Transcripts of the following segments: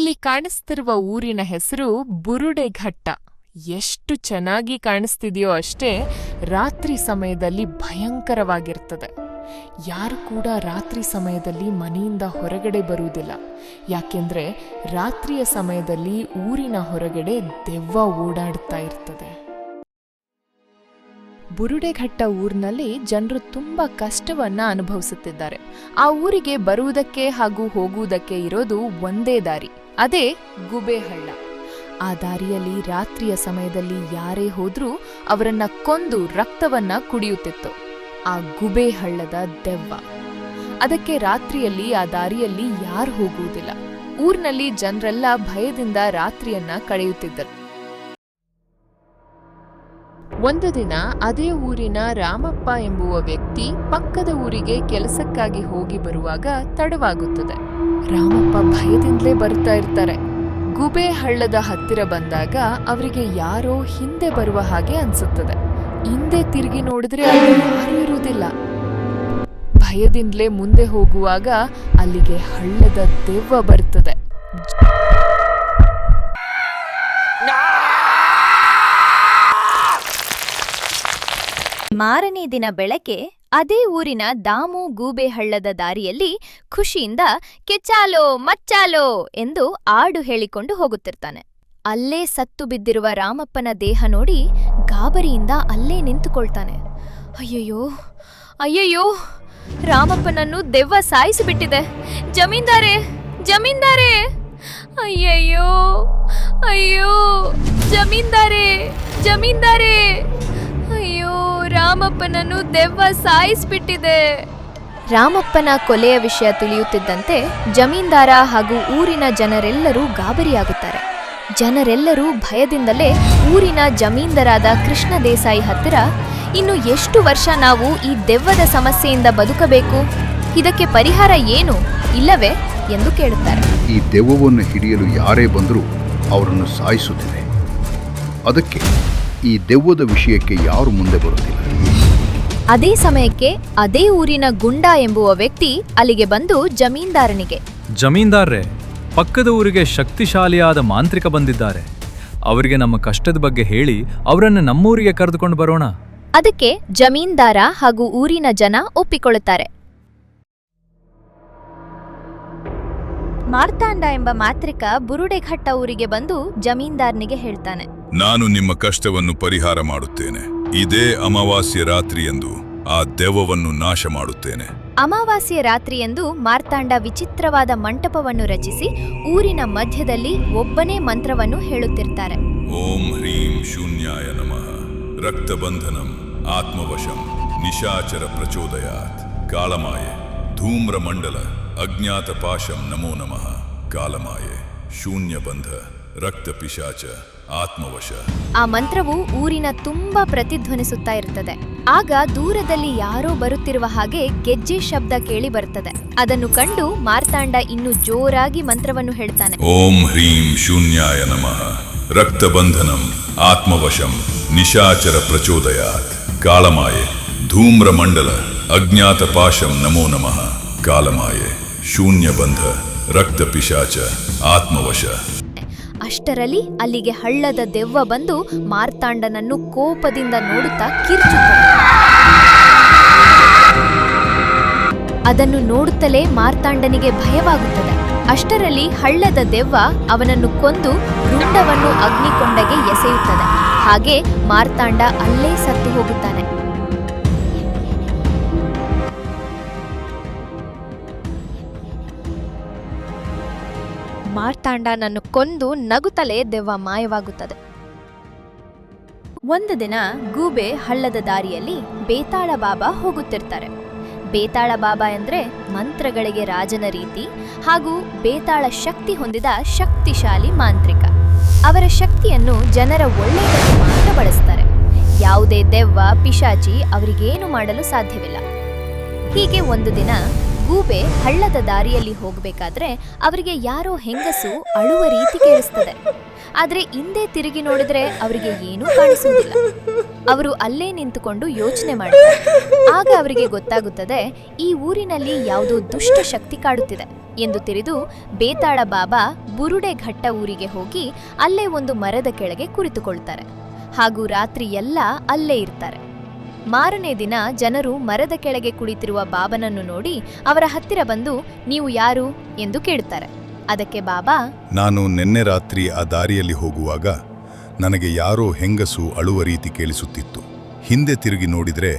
ಇಲ್ಲಿ ಕಾಣಿಸ್ತಿರುವ ಊರಿನ ಹೆಸರು ಬುರುಡೆಘಟ್ಟ. ಎಷ್ಟು ಚೆನ್ನಾಗಿ ಕಾಣಿಸ್ತಿದೆಯೋ ಅಷ್ಟೇ ರಾತ್ರಿ ಸಮಯದಲ್ಲಿ ಭಯಂಕರವಾಗಿರ್ತದೆ. ಯಾರು ಕೂಡ ರಾತ್ರಿ ಸಮಯದಲ್ಲಿ ಮನೆಯಿಂದ ಹೊರಗಡೆ ಬರುವುದಿಲ್ಲ. ಯಾಕೆಂದ್ರೆ ರಾತ್ರಿಯ ಸಮಯದಲ್ಲಿ ಊರಿನ ಹೊರಗಡೆ ದೆವ್ವ ಓಡಾಡ್ತಾ ಇರ್ತದೆ. ಬುರುಡೆಘಟ್ಟ ಊರಿನಲ್ಲಿ ಜನರು ತುಂಬಾ ಕಷ್ಟವನ್ನ ಅನುಭವಿಸುತ್ತಿದ್ದಾರೆ. ಆ ಊರಿಗೆ ಬರುವುದಕ್ಕೆ ಹಾಗೂ ಹೋಗುವುದಕ್ಕೆ ಇರೋದು ಒಂದೇ ದಾರಿ, ಅದೇ ಗುಬೆಹಳ್ಳ. ಆ ದಾರಿಯಲ್ಲಿ ರಾತ್ರಿಯ ಸಮಯದಲ್ಲಿ ಯಾರೇ ಹೋದ್ರೂ ಅವರನ್ನ ಕೊಂದು ರಕ್ತವನ್ನ ಕುಡಿಯುತ್ತಿತ್ತು ಆ ಗುಬೆಹಳ್ಳದ ದೆವ್ವ. ಅದಕ್ಕೆ ರಾತ್ರಿಯಲ್ಲಿ ಆ ದಾರಿಯಲ್ಲಿ ಯಾರು ಹೋಗುವುದಿಲ್ಲ. ಊರಿನಲ್ಲಿ ಜನರೆಲ್ಲ ಭಯದಿಂದ ರಾತ್ರಿಯನ್ನ ಕಳೆಯುತ್ತಿದ್ದರು. ಒಂದು ದಿನ ಅದೇ ಊರಿನ ರಾಮಪ್ಪ ಎಂಬುವ ವ್ಯಕ್ತಿ ಪಕ್ಕದ ಊರಿಗೆ ಕೆಲಸಕ್ಕಾಗಿ ಹೋಗಿ ಬರುವಾಗ ತಡವಾಗುತ್ತದೆ. ರಾಮಪ್ಪ ಭಯದಿಂದಲೇ ಬರ್ತಾ ಇರ್ತಾರೆ. ಗುಬೆಹಳ್ಳದ ಹತ್ತಿರ ಬಂದಾಗ ಅವರಿಗೆ ಯಾರೋ ಹಿಂದೆ ಬರುವ ಹಾಗೆ ಅನ್ಸುತ್ತದೆ. ಹಿಂದೆ ತಿರುಗಿ ನೋಡಿದ್ರೆ ಅಲ್ಲಿ ಯಾರೂ ಇರುವುದಿಲ್ಲ. ಭಯದಿಂದಲೇ ಮುಂದೆ ಹೋಗುವಾಗ ಅಲ್ಲಿಗೆ ಹಳ್ಳದ ದೆವ್ವ ಬರ್ತದೆ. ಮಾರನೇ ದಿನ ಬೆಳಗ್ಗೆ ಅದೇ ಊರಿನ ದಾಮು ಗೂಬೆಹಳ್ಳದ ದಾರಿಯಲ್ಲಿ ಖುಷಿಯಿಂದ ಕೆಚ್ಚಾಲೋ ಮಚ್ಚಾಲೋ ಎಂದು ಹಾಡು ಹೇಳಿಕೊಂಡು ಹೋಗುತ್ತಿರ್ತಾನೆ. ಅಲ್ಲೇ ಸತ್ತು ಬಿದ್ದಿರುವ ರಾಮಪ್ಪನ ದೇಹ ನೋಡಿ ಗಾಬರಿಯಿಂದ ಅಲ್ಲೇ ನಿಂತುಕೊಳ್ತಾನೆ. ಅಯ್ಯಯ್ಯೋ ಅಯ್ಯಯ್ಯೋ, ರಾಮಪ್ಪನನ್ನು ದೆವ್ವ ಸಾಯಿಸಿಬಿಟ್ಟಿದೆ. ಜಮೀನ್ದಾರೇ ಜಮೀನ್ದಾರೇ, ಅಯ್ಯಯ್ಯೋ ಅಯ್ಯೋ, ಜಮೀನ್ದಾರೇ ಜಮೀನ್ದಾರೇ, ಅಯ್ಯೋ ರಾಮಪ್ಪನನ್ನು ದೆವ್ವ ಸಾಯಿಸ್ಬಿಟ್ಟಿದೆ. ರಾಮಪ್ಪನ ಕೊಲೆಯ ವಿಷಯ ತಿಳಿಯುತ್ತಿದ್ದಂತೆ ಜಮೀನ್ದಾರ ಹಾಗೂ ಊರಿನ ಜನರೆಲ್ಲರೂ ಗಾಬರಿಯಾಗುತ್ತಾರೆ. ಜನರೆಲ್ಲರೂ ಭಯದಿಂದಲೇ ಊರಿನ ಜಮೀನ್ದಾರಾದ ಕೃಷ್ಣ ದೇಸಾಯಿ ಹತ್ತಿರ, ಇನ್ನು ಎಷ್ಟು ವರ್ಷ ನಾವು ಈ ದೆವ್ವದ ಸಮಸ್ಯೆಯಿಂದ ಬದುಕಬೇಕು? ಇದಕ್ಕೆ ಪರಿಹಾರ ಏನು ಇಲ್ಲವೇ ಎಂದು ಕೇಳುತ್ತಾರೆ. ಈ ದೆವ್ವವನ್ನು ಹಿಡಿಯಲು ಯಾರೇ ಬಂದರೂ ಅವರನ್ನು ಸಾಯಿಸುತ್ತಿದೆ. ಅದಕ್ಕೆ ಈ ದೆವ್ವದ ವಿಷಯಕ್ಕೆ ಯಾರು ಮುಂದೆ ಬರುತ್ತಿಲ್ಲ. ಅದೇ ಸಮಯಕ್ಕೆ ಅದೇ ಊರಿನ ಗುಂಡ ಎಂಬುವ ವ್ಯಕ್ತಿ ಅಲ್ಲಿಗೆ ಬಂದು ಜಮೀನ್ದಾರನಿಗೆ, ಜಮೀನ್ದಾರ್ರೆ, ಪಕ್ಕದ ಊರಿಗೆ ಶಕ್ತಿಶಾಲಿಯಾದ ಮಾಂತ್ರಿಕ ಬಂದಿದ್ದಾರೆ. ಅವರಿಗೆ ನಮ್ಮ ಕಷ್ಟದ ಬಗ್ಗೆ ಹೇಳಿ ಅವರನ್ನು ನಮ್ಮೂರಿಗೆ ಕರೆದುಕೊಂಡು ಬರೋಣ. ಅದಕ್ಕೆ ಜಮೀನ್ದಾರ ಹಾಗೂ ಊರಿನ ಜನ ಒಪ್ಪಿಕೊಳ್ಳುತ್ತಾರೆ. ಮಾರ್ತಾಂಡ ಎಂಬ ಮಾಂತ್ರಿಕ ಬುರುಡೆಘಟ್ಟ ಊರಿಗೆ ಬಂದು ಜಮೀನ್ದಾರನಿಗೆ ಹೇಳ್ತಾನೆ, ನಾನು ನಿಮ್ಮ ಕಷ್ಟವನ್ನು ಪರಿಹಾರ ಮಾಡುತ್ತೇನೆ. ಇದೇ ಅಮಾವಾಸ್ಯೆ ರಾತ್ರಿಯೆಂದು ಆ ದೆವ್ವವನ್ನು ನಾಶ ಮಾಡುತ್ತೇನೆ. ಅಮಾವಾಸ್ಯೆ ರಾತ್ರಿಯೆಂದು ಮಾರ್ತಾಂಡ ವಿಚಿತ್ರವಾದ ಮಂಟಪವನ್ನು ರಚಿಸಿ ಊರಿನ ಮಧ್ಯದಲ್ಲಿ ಒಬ್ಬನೇ ಮಂತ್ರವನ್ನು ಹೇಳುತ್ತಿರ್ತಾರೆ. ಓಂ ಹ್ರೀಂ ಶೂನ್ಯಾಯ ನಮಃ, ರಕ್ತಬಂಧನಂ ಆತ್ಮವಶಂ ನಿಶಾಚರ ಪ್ರಚೋದಯಾತ್, ಕಾಳಮಾಯೆ ಧೂಮ್ರಮಂಡಲ ಅಜ್ಞಾತ ಪಾಶಂ ನಮೋ ನಮಃ, ಕಾಲಮಾಯೆ ಶೂನ್ಯಬಂಧ ರಕ್ತ ಪಿಶಾಚ ಆತ್ಮವಶ. ಆ ಮಂತ್ರವು ಊರಿನ ತುಂಬಾ ಪ್ರತಿಧ್ವನಿಸುತ್ತಾ ಇರ್ತದೆ. ಆಗ ದೂರದಲ್ಲಿ ಯಾರೋ ಬರುತ್ತಿರುವ ಹಾಗೆ ಗೆಜ್ಜೆ ಶಬ್ದ ಕೇಳಿ ಬರುತ್ತದೆ. ಅದನ್ನು ಕಂಡು ಮಾರ್ತಾಂಡ ಇನ್ನು ಜೋರಾಗಿ ಮಂತ್ರವನ್ನು ಹೇಳ್ತಾನೆ. ಓಂ ಹ್ರೀಂ ಶೂನ್ಯಾಯ ನಮಃ, ರಕ್ತಬಂಧನಂ ಆತ್ಮವಶಂ ನಿಶಾಚರ ಪ್ರಚೋದಯಾತ್, ಕಾಳಮಾಯೆ ಧೂಮ್ರಮಂಡಲ ಅಜ್ಞಾತ ಪಾಶಂ ನಮೋ ನಮಃ, ಕಾಲಮಾಯೆ ಶೂನ್ಯಬಂಧ ರಕ್ತ ಪಿಶಾಚ ಆತ್ಮವಶ. ಅಷ್ಟರಲ್ಲಿ ಅಲ್ಲಿಗೆ ಹಳ್ಳದ ದೆವ್ವ ಬಂದು ಮಾರ್ತಾಂಡನನ್ನು ಕೋಪದಿಂದ ನೋಡುತ್ತಾ ಕಿರ್ಚುತ್ತದೆ. ಅದನ್ನು ನೋಡುತ್ತಲೇ ಮಾರ್ತಾಂಡನಿಗೆ ಭಯವಾಗುತ್ತದೆ. ಅಷ್ಟರಲ್ಲಿ ಹಳ್ಳದ ದೆವ್ವ ಅವನನ್ನು ಕೊಂದು ರುಂಡವನ್ನು ಅಗ್ನಿಕೊಂಡಗೆ ಎಸೆಯುತ್ತದೆ. ಹಾಗೆ ಮಾರ್ತಾಂಡ ಅಲ್ಲೇ ಸತ್ತು ಹೋಗುತ್ತಾನೆ. ಮಾರ್ತಾಂಡನನ್ನು ಕೊಂದು ನಗುತ್ತಲೇ ದೆವ್ವ ಮಾಯವಾಗುತ್ತದೆ. ಒಂದು ದಿನ ಗೂಬೆ ಹಳ್ಳದ ದಾರಿಯಲ್ಲಿ ಬೇತಾಳ ಬಾಬಾ ಹೋಗುತ್ತಿರ್ತಾರೆ. ಬೇತಾಳ ಬಾಬಾ ಎಂದ್ರೆ ಮಂತ್ರಗಳಿಗೆ ರಾಜನ ರೀತಿ ಹಾಗೂ ಬೇತಾಳ ಶಕ್ತಿ ಹೊಂದಿದ ಶಕ್ತಿಶಾಲಿ ಮಾಂತ್ರಿಕ. ಅವರ ಶಕ್ತಿಯನ್ನು ಜನರ ಒಳ್ಳೆಯದಕ್ಕೆ ಮಾತ್ರ ಬಳಸ್ತಾರೆ. ಯಾವುದೇ ದೆವ್ವ ಪಿಶಾಚಿ ಅವರಿಗೇನು ಮಾಡಲು ಸಾಧ್ಯವಿಲ್ಲ. ಹೀಗೆ ಒಂದು ದಿನ ಗೂಬೆ ಹಳ್ಳದ ದಾರಿಯಲ್ಲಿ ಹೋಗಬೇಕಾದ್ರೆ ಅವರಿಗೆ ಯಾರೋ ಹೆಂಗಸು ಅಳುವ ರೀತಿ ಕೇಳಿಸ್ತದೆ. ಆದ್ರೆ ಹಿಂದೆ ತಿರುಗಿ ನೋಡಿದ್ರೆ ಅವರಿಗೆ ಏನೂ ಕಾಣಿಸುವುದಿಲ್ಲ. ಅವರು ಅಲ್ಲೇ ನಿಂತುಕೊಂಡು ಯೋಚನೆ ಮಾಡ್ತಾರೆ. ಆಗ ಅವರಿಗೆ ಗೊತ್ತಾಗುತ್ತದೆ, ಈ ಊರಿನಲ್ಲಿ ಯಾವುದೋ ದುಷ್ಟ ಶಕ್ತಿ ಕಾಡುತ್ತಿದೆ ಎಂದು ತಿಳಿದು ಬೇತಾಳ ಬಾಬಾ ಬುರುಡೆ ಘಟ್ಟ ಊರಿಗೆ ಹೋಗಿ ಅಲ್ಲೇ ಒಂದು ಮರದ ಕೆಳಗೆ ಕುಳಿತುಕೊಳ್ತಾರೆ ಹಾಗೂ ರಾತ್ರಿ ಎಲ್ಲ ಅಲ್ಲೇ ಇರ್ತಾರೆ. ಮಾರನೇ ದಿನ ಜನರು ಮರದ ಕೆಳಗೆ ಕುಳಿತಿರುವ ಬಾಬನನ್ನು ನೋಡಿ ಅವರ ಹತ್ತಿರ ಬಂದು, ನೀವು ಯಾರು ಎಂದು ಕೇಳುತ್ತಾರೆ. ಅದಕ್ಕೆ ಬಾಬಾ, ನಾನು ನಿನ್ನೆ ರಾತ್ರಿ ಆ ದಾರಿಯಲ್ಲಿ ಹೋಗುವಾಗ ನನಗೆ ಯಾರೋ ಹೆಂಗಸು ಅಳುವ ರೀತಿ ಕೇಳಿಸುತ್ತಿತ್ತು. ಹಿಂದೆ ತಿರುಗಿ ನೋಡಿದ್ರೆ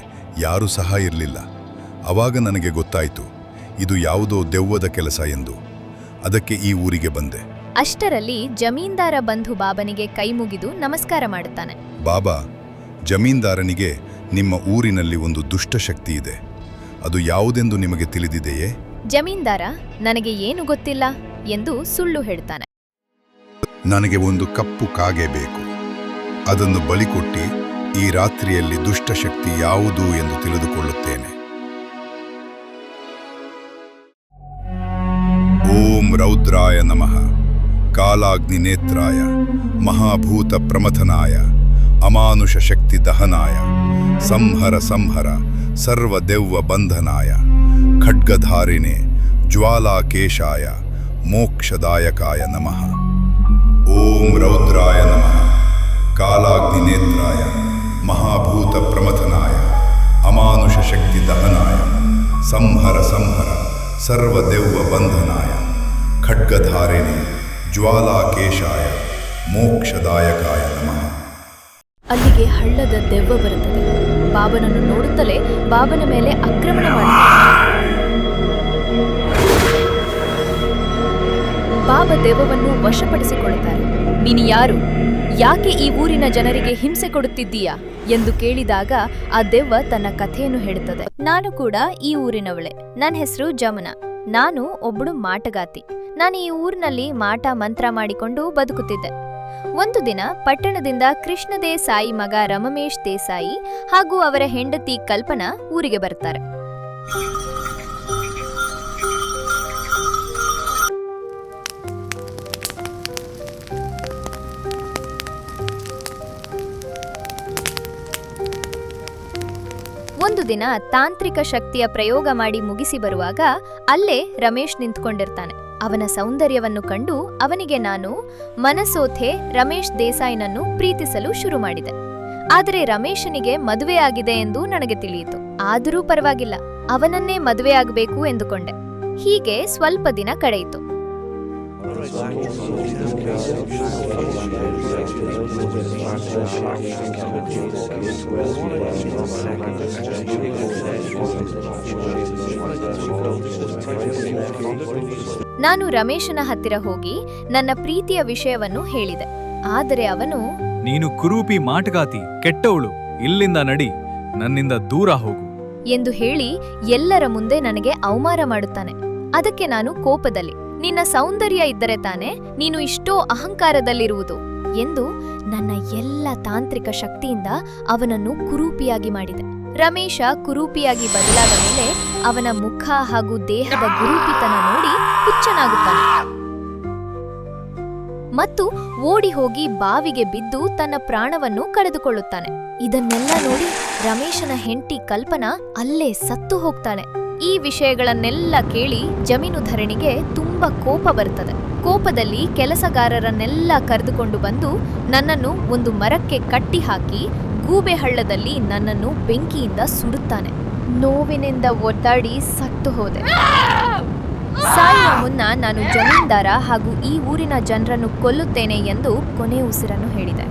ಯಾರೂ ಸಹ ಇರಲಿಲ್ಲ. ಆವಾಗ ನನಗೆ ಗೊತ್ತಾಯಿತು, ಇದು ಯಾವುದೋ ದೆವ್ವದ ಕೆಲಸ ಎಂದು. ಅದಕ್ಕೆ ಈ ಊರಿಗೆ ಬಂದೆ. ಅಷ್ಟರಲ್ಲಿ ಜಮೀನ್ದಾರ ಬಂಧು ಬಾಬನಿಗೆ ಕೈ ಮುಗಿದು ನಮಸ್ಕಾರ ಮಾಡುತ್ತಾನೆ. ಬಾಬಾ, ಜಮೀನ್ದಾರನಿಗೆ ನಿಮ್ಮ ಊರಿನಲ್ಲಿ ಒಂದು ದುಷ್ಟಶಕ್ತಿ ಇದೆ. ಅದು ಯಾವುದೆಂದು ನಿಮಗೆ ತಿಳಿದಿದೆಯೇ? ಜಮೀನ್ದಾರ, ನನಗೆ ಏನು ಗೊತ್ತಿಲ್ಲ ಎಂದು ಸುಳ್ಳು ಹೇಳ್ತಾನೆ. ನನಗೆ ಒಂದು ಕಪ್ಪು ಕಾಗೆ ಬೇಕು. ಅದನ್ನು ಬಲಿಕೊಟ್ಟಿ ಈ ರಾತ್ರಿಯಲ್ಲಿ ದುಷ್ಟಶಕ್ತಿ ಯಾವುದು ಎಂದು ತಿಳಿದುಕೊಳ್ಳುತ್ತೇನೆ. ಓಂ ರೌದ್ರಾಯ ನಮಃ, ಕಾಲಾಗ್ನಿ ನೇತ್ರಾಯ, ಮಹಾಭೂತ ಪ್ರಮಥನಾಯ, ಅಮಾನುಷ ಶಕ್ತಿ ದಹನಾಯ, ಸಂಹರ ಸಂಹರ ಸರ್ವದೆವ್ವ ಬಂಧನಾಯ, ಖಡ್ಗಧಾರಿಣೆ ಜ್ವಾಲಾಕೇಶಾಯ, ಮೋಕ್ಷದಾಯಕಾಯ ನಮಃ. ಓಂ ರೌದ್ರಾಯ ನಮಃ, ಕಾಲಾಗ್ನಿ ನೇತ್ರಾಯ, ಮಹಾಭೂತ ಪ್ರಮಥನಾಯ, ಅಮಾನುಷ ಶಕ್ತಿ ದಹನಾಯ, ಸಂಹರ ಸಂಹರ ಸರ್ವದೆವ್ವ ಬಂಧನಾಯ, ಖಡ್ಗಧಾರಿಣೆ ಜ್ವಾಲಾಕೇಶಾಯ, ಮೋಕ್ಷದಾಯಕಾಯ ನಮಃ. ಅಲ್ಲಿಗೆ ಹಳ್ಳದ ದೆವ್ವ ಬರುತ್ತದೆ. ಬಾಬನನ್ನು ನೋಡುತ್ತಲೇ ಬಾಬನ ಮೇಲೆ ಆಕ್ರಮಣ ಮಾಡುತ್ತದೆ. ಬಾಬಾ ದೆವ್ವವನ್ನು ವಶಪಡಿಸಿಕೊಳ್ಳುತ್ತಾರೆ. ನೀನು ಯಾರು? ಯಾಕೆ ಈ ಊರಿನ ಜನರಿಗೆ ಹಿಂಸೆ ಕೊಡುತ್ತಿದ್ದೀಯಾ ಎಂದು ಕೇಳಿದಾಗ ಆ ದೆವ್ವ ತನ್ನ ಕಥೆಯನ್ನು ಹೇಳುತ್ತದೆ. ನಾನು ಕೂಡ ಈ ಊರಿನವಳೆ. ನನ್ನ ಹೆಸರು ಜಮುನಾ. ನಾನು ಒಬ್ಬಳು ಮಾಟಗಾತಿ. ನಾನು ಈ ಊರಿನಲ್ಲಿ ಮಾಟ ಮಂತ್ರ ಮಾಡಿಕೊಂಡು ಬದುಕುತ್ತಿದ್ದೆ. ಒಂದು ದಿನ ಪಟ್ಟಣದಿಂದ ಕೃಷ್ಣ ದೇಸಾಯಿ ಮಗ ರಮೇಶ್ ದೇಸಾಯಿ ಹಾಗೂ ಅವರ ಹೆಂಡತಿ ಕಲ್ಪನಾ ಊರಿಗೆ ಬರ್ತಾರೆ. ಒಂದು ದಿನ ತಾಂತ್ರಿಕ ಶಕ್ತಿಯ ಪ್ರಯೋಗ ಮಾಡಿ ಮುಗಿಸಿ ಬರುವಾಗ ಅಲ್ಲೇ ರಮೇಶ್ ನಿಂತ್ಕೊಂಡಿರ್ತಾನೆ. ಅವನ ಸೌಂದರ್ಯವನ್ನು ಕಂಡು ಅವನಿಗೆ ನಾನು ಮನಸೋಥೆ ರಮೇಶ್ ದೇಸಾಯಿನನ್ನು ಪ್ರೀತಿಸಲು ಶುರು ಮಾಡಿದೆ. ಆದರೆ ರಮೇಶನಿಗೆ ಮದುವೆಯಾಗಿದೆ ಎಂದು ನನಗೆ ತಿಳಿಯಿತು. ಆದರೂ ಪರವಾಗಿಲ್ಲ, ಅವನನ್ನೇ ಮದುವೆಯಾಗಬೇಕು ಎಂದುಕೊಂಡೆ. ಹೀಗೆ ಸ್ವಲ್ಪ ದಿನ ಕಳೆಯಿತು. ನಾನು ರಮೇಶನ ಹತ್ತಿರ ಹೋಗಿ ನನ್ನ ಪ್ರೀತಿಯ ವಿಷಯವನ್ನು ಹೇಳಿದೆ. ಆದರೆ ಅವನು, ನೀನು ಕುರೂಪಿ ಮಾಟಗಾತಿ, ಕೆಟ್ಟವಳು, ಇಲ್ಲಿಂದ ನಡಿ, ನನ್ನಿಂದ ದೂರ ಹೋಗು ಎಂದು ಹೇಳಿ ಎಲ್ಲರ ಮುಂದೆ ನನಗೆ ಅವಮಾನ ಮಾಡುತ್ತಾನೆ. ಅದಕ್ಕೆ ನಾನು ಕೋಪದಲ್ಲಿ, ನಿನ್ನ ಸೌಂದರ್ಯ ಇದ್ದರೆ ತಾನೆ ನೀನು ಇಷ್ಟೋ ಅಹಂಕಾರದಲ್ಲಿರುವುದು ಎಂದು ನನ್ನ ಎಲ್ಲ ತಾಂತ್ರಿಕ ಶಕ್ತಿಯಿಂದ ಅವನನ್ನು ಕುರೂಪಿಯಾಗಿ ಮಾಡಿದೆ. ರಮೇಶ ಕುರೂಪಿಯಾಗಿ ಬದಲಾದ ಮೇಲೆ ಅವನ ಮುಖ ಹಾಗೂ ದೇಹದ ಗುರೂಪಿತನ ನೋಡಿ ಹುಚ್ಚನಾಗುತ್ತಾನೆ ಮತ್ತು ಓಡಿ ಹೋಗಿ ಬಾವಿಗೆ ಬಿದ್ದು ತನ್ನ ಪ್ರಾಣವನ್ನು ಕಳೆದುಕೊಳ್ಳುತ್ತಾನೆ. ಇದನ್ನೆಲ್ಲ ನೋಡಿ ರಮೇಶನ ಹೆಂಡತಿ ಕಲ್ಪನಾ ಅಲ್ಲೇ ಸತ್ತು ಹೋಗ್ತಾನೆ. ಈ ವಿಷಯಗಳನ್ನೆಲ್ಲ ಕೇಳಿ ಜಮೀನುಧರಣಿಗೆ ತುಂಬಾ ಕೋಪ ಬರುತ್ತದೆ. ಕೋಪದಲ್ಲಿ ಕೆಲಸಗಾರರನ್ನೆಲ್ಲ ಕರೆದುಕೊಂಡು ಬಂದು ನನ್ನನ್ನು ಒಂದು ಮರಕ್ಕೆ ಕಟ್ಟಿ ಹಾಕಿ ಗೂಬೆ ಹಳ್ಳದಲ್ಲಿ ನನ್ನನ್ನು ಬೆಂಕಿಯಿಂದ ಸುಡುತ್ತಾನೆ. ನೋವಿನಿಂದ ಒದ್ದಾಡಿ ಸತ್ತು ಹೋದೆ. ಸಾಯುವ ಮುನ್ನ ನಾನು ಜಮೀನ್ದಾರ ಹಾಗೂ ಈ ಊರಿನ ಜನರನ್ನು ಕೊಲ್ಲುತ್ತೇನೆ ಎಂದು ಕೊನೆ ಉಸಿರನ್ನು ಹೇಳಿದೆ.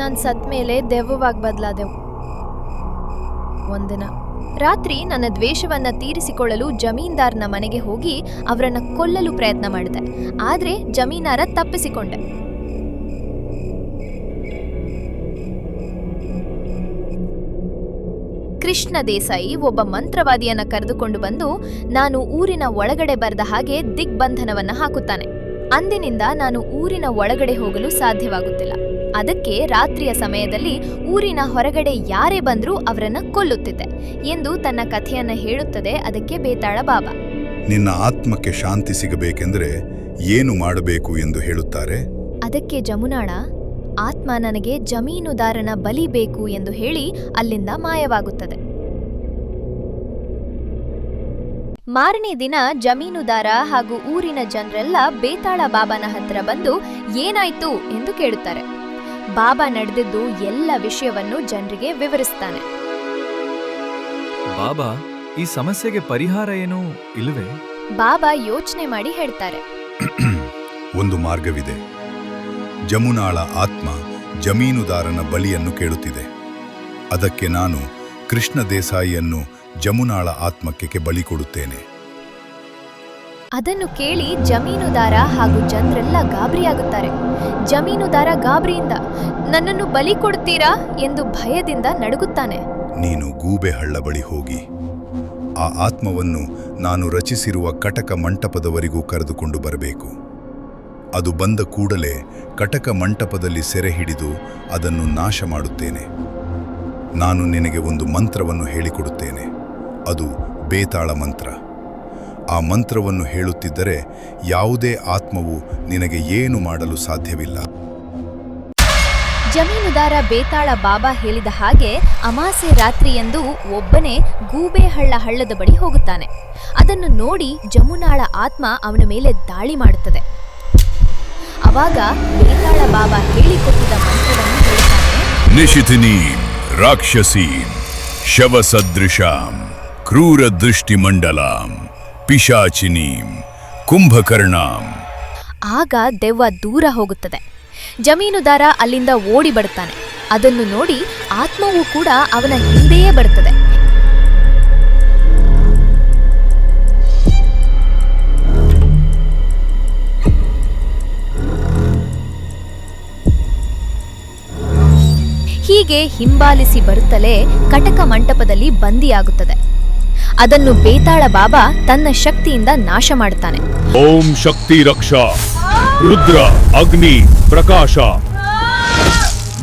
ನಾನು ಸತ್ ಮೇಲೆ ದೆವ್ವವಾಗಿ ಬದಲಾದೆವು. ಒಂದಿನ ರಾತ್ರಿ ನನ್ನ ದ್ವೇಷವನ್ನ ತೀರಿಸಿಕೊಳ್ಳಲು ಜಮೀನ್ದಾರ್ನ ಮನೆಗೆ ಹೋಗಿ ಅವರನ್ನ ಕೊಲ್ಲಲು ಪ್ರಯತ್ನ ಮಾಡಿದೆ. ಆದ್ರೆ ಜಮೀನಾರ ತಪ್ಪಿಸಿಕೊಂಡೆ. ಕೃಷ್ಣ ದೇಸಾಯಿ ಒಬ್ಬ ಮಂತ್ರವಾದಿಯನ್ನ ಕರೆದುಕೊಂಡು ಬಂದು ನಾನು ಊರಿನ ಒಳಗಡೆ ಬರೆದ ಹಾಗೆ ದಿಗ್ಬಂಧನವನ್ನ ಹಾಕುತ್ತಾನೆ. ಅಂದಿನಿಂದ ನಾನು ಊರಿನ ಒಳಗಡೆ ಹೋಗಲು ಸಾಧ್ಯವಾಗುತ್ತಿಲ್ಲ. ಅದಕ್ಕೆ ರಾತ್ರಿಯ ಸಮಯದಲ್ಲಿ ಊರಿನ ಹೊರಗಡೆ ಯಾರೇ ಬಂದ್ರೂ ಅವರನ್ನ ಕೊಲ್ಲುತ್ತಿದ್ದೆ ಎಂದು ತನ್ನ ಕಥೆಯನ್ನ ಹೇಳುತ್ತದೆ ಅದಕ್ಕೆ ಬೇತಾಳ ಬಾಬಾ. ನಿನ್ನ ಆತ್ಮಕ್ಕೆ ಶಾಂತಿ ಸಿಗಬೇಕೆಂದರೆ ಏನು ಮಾಡಬೇಕು ಎಂದು ಹೇಳುತ್ತಾರೆ? ಅದಕ್ಕೆ ಜಮುನಾಳ, ಆತ್ಮ ನನಗೆ ಜಮೀನುದಾರನ ಬಲಿ ಬೇಕು ಎಂದು ಹೇಳಿ ಅಲ್ಲಿಂದ ಮಾಯವಾಗುತ್ತದೆ. ಮಾರನೇ ದಿನ ಜಮೀನುದಾರ ಹಾಗೂ ಊರಿನ ಜನರೆಲ್ಲ ಬೇತಾಳ ಬಾಬಾನ ಹತ್ರ ಬಂದು ಏನಾಯ್ತು ಎಂದು ಕೇಳುತ್ತಾರೆ. ಬಾಬಾ ನಡೆದಿದ್ದು ಎಲ್ಲ ವಿಷಯವನ್ನು ಜನರಿಗೆ ವಿವರಿಸ್ತಾನೆ. ಬಾಬಾ, ಈ ಸಮಸ್ಯೆಗೆ ಪರಿಹಾರ ಏನೂ ಇಲ್ಲವೇ? ಬಾಬಾ ಯೋಚನೆ ಮಾಡಿ ಹೇಳ್ತಾರೆ. ಒಂದು ಮಾರ್ಗವಿದೆ. ಜಮುನಾಳ ಆತ್ಮ ಜಮೀನುದಾರನ ಬಲಿಯನ್ನು ಕೇಳುತ್ತಿದೆ. ಅದಕ್ಕೆ ನಾನು ಕೃಷ್ಣ ದೇಸಾಯಿಯನ್ನು ಜಮುನಾಳ ಆತ್ಮಕ್ಕೆ ಬಲಿ ಕೊಡುತ್ತೇನೆ. ಅದನ್ನು ಕೇಳಿ ಜಮೀನುದಾರ ಹಾಗೂ ಜನರೆಲ್ಲ ಗಾಬರಿಯಾಗುತ್ತಾರೆ. ಜಮೀನುದಾರ ಗಾಬರಿಯಿಂದ ನನ್ನನ್ನು ಬಲಿ ಕೊಡ್ತೀರಾ ಎಂದು ಭಯದಿಂದ ನಡುಗುತ್ತಾನೆ. ನೀನು ಗೂಬೆಹಳ್ಳ ಬಳಿ ಹೋಗಿ ಆ ಆತ್ಮವನ್ನು ನಾನು ರಚಿಸಿರುವ ಕಟಕ ಮಂಟಪದವರೆಗೂ ಕರೆದುಕೊಂಡು ಬರಬೇಕು. ಅದು ಬಂದ ಕೂಡಲೇ ಕಟಕ ಮಂಟಪದಲ್ಲಿ ಸೆರೆ ಹಿಡಿದು ಅದನ್ನು ನಾಶ ಮಾಡುತ್ತೇನೆ. ನಾನು ನಿನಗೆ ಒಂದು ಮಂತ್ರವನ್ನು ಹೇಳಿಕೊಡುತ್ತೇನೆ. ಅದು ಬೇತಾಳ ಮಂತ್ರ. ಆ ಮಂತ್ರವನ್ನು ಹೇಳುತ್ತಿದ್ದರೆ ಯಾವುದೇ ಆತ್ಮವು ನಿನಗೆ ಏನು ಮಾಡಲು ಸಾಧ್ಯವಿಲ್ಲ. ಜಮೀನುದಾರ ಬೇತಾಳ ಬಾಬಾ ಹೇಳಿದ ಹಾಗೆ ಅಮಾಸೆ ರಾತ್ರಿಯಂದು ಒಬ್ಬನೇ ಗೂಬೆಹಳ್ಳ ಹಳ್ಳದ ಬಳಿ ಹೋಗುತ್ತಾನೆ. ಅದನ್ನು ನೋಡಿ ಜಮುನಾಳ ಆತ್ಮ ಅವನ ಮೇಲೆ ದಾಳಿ ಮಾಡುತ್ತದೆ. ಅವಾಗ ಬೇತಾಳ ಬಾಬಾ ಹೇಳಿಕೊಟ್ಟಿದ್ದ ಮಂತ್ರವನ್ನು ಹೇಳ್ತಾನೆ. ನಿಶಿತಿನೀಂ ರಾಕ್ಷಸೀಂ ಶವಸದೃಶಾಂ ಕ್ರೂರ ದೃಷ್ಟಿಮಂಡಲಾಂ ಪಿಶಾಚಿನೀಂ ಕುಂಭಕರ್ಣಾಂ. ಆಗ ದೆವ್ವ ದೂರ ಹೋಗುತ್ತದೆ. ಜಮೀನುದಾರ ಅಲ್ಲಿಂದ ಓಡಿ ಬರುತ್ತಾನೆ. ಅದನ್ನು ನೋಡಿ ಆತ್ಮವೂ ಕೂಡ ಅವನ ಹಿಂದೆಯೇ ಬರುತ್ತದೆ. ಹೀಗೆ ಹಿಂಬಾಲಿಸಿ ಬರುತ್ತಲೇ ಕಟಕ ಮಂಟಪದಲ್ಲಿ ಬಂದಿಯಾಗುತ್ತದೆ. ಅದನ್ನು ಬೇತಾಳ ಬಾಬಾ ತನ್ನ ಶಕ್ತಿಯಿಂದ ನಾಶ ಮಾಡುತ್ತಾನೆ. ಓಂ ಶಕ್ತಿ ರಕ್ಷಾ ರುದ್ರ ಅಗ್ನಿ ಪ್ರಕಾಶ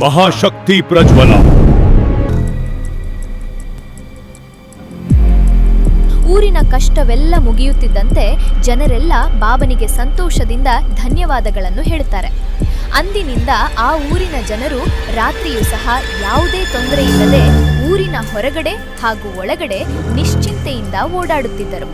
ಮಹಾಶಕ್ತಿ ಪ್ರಜ್ವಲ. ಊರಿನ ಕಷ್ಟವೆಲ್ಲ ಮುಗಿಯುತ್ತಿದ್ದಂತೆ ಜನರೆಲ್ಲ ಬಾಬನಿಗೆ ಸಂತೋಷದಿಂದ ಧನ್ಯವಾದಗಳನ್ನು ಹೇಳುತ್ತಾರೆ. ಅಂದಿನಿಂದ ಆ ಊರಿನ ಜನರು ರಾತ್ರಿಯೂ ಸಹ ಯಾವುದೇ ತೊಂದರೆಯಿಲ್ಲದೆ ಊರಿನ ಹೊರಗಡೆ ಹಾಗೂ ಒಳಗಡೆ ನಿಶ್ಚಿಂತೆಯಿಂದ ಓಡಾಡುತ್ತಿದ್ದರು.